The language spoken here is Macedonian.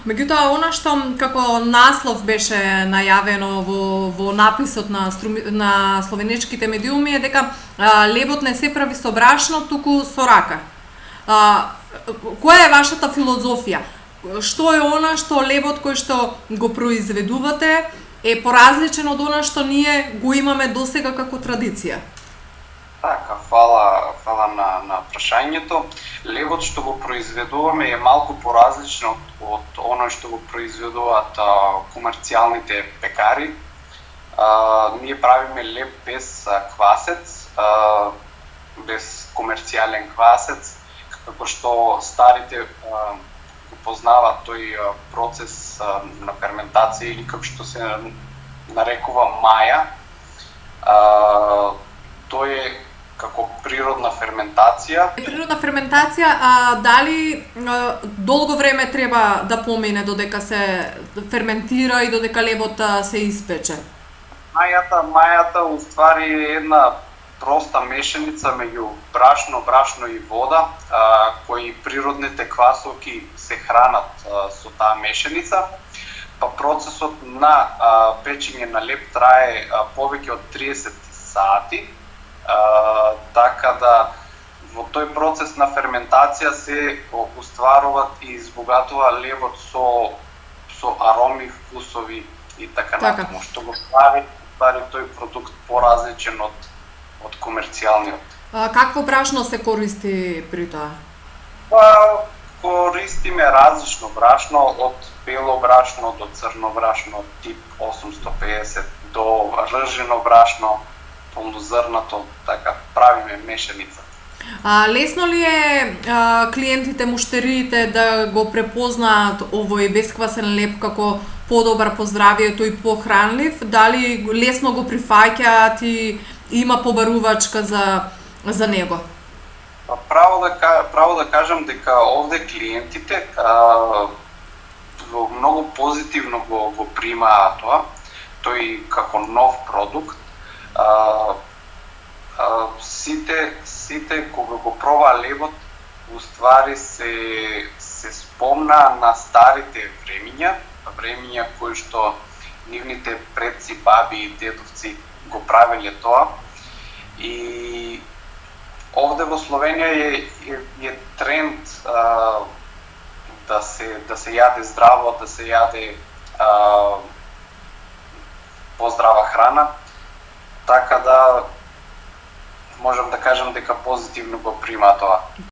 Меѓутоа, она што како наслов беше најавено во написот на словенечките медиуми е дека лебот не се прави со брашно, туку со рака. А, која е вашата филозофија? Што е она што лебот кој што го произведувате е поразличен од она што ние го имаме досега како традиција? Така, фала на прашањето. Лебот што го произведуваме е малку поразлично од оно што го произведуваат комерцијалните пекари. Ние правиме леб без квасец, без комерцијален квасец, како што старите го познаваат тој процес на ферментација или како што се нарекува маја. Тој е како природна ферментација. Природна ферментација, а дали долго време треба да помине додека се ферментира и додека лебот се испече? Мајата уствари е една проста мешаница меѓу брашно и вода, кои природните квасоки се хранат со таа мешаница. Па процесот на печење на леб трае повеќе од 30 сати. Така да во тој процес на ферментација се устваруваат и избогатува лебот со ароми, вкусови и така натаму, што го прави тој продукт поразличен од комерцијалниот. Какво брашно се користи при тоа? Користиме различно брашно, од бело брашно до црно брашно, тип 850, до ржено брашно, полнозрнато, така, правиме мешаница. Лесно ли е клиентите, муштериите да го препознаат овој бесквасен леб како подобар по здравието и похранлив? Дали лесно го прифаќаат и има побарувачка за него? Право да кажам дека овде клиентите многу позитивно го примаат тоа, тој како нов продукт. Сите кога го пробаа лебот, уствари се спомна на старите времиња кои што нивните предци, баби и дедовци го правеле тоа. И овде во Словенија е тренд да се јаде здраво, да се јаде поздрава храна. Така да можам да кажам дека позитивно го прима тоа.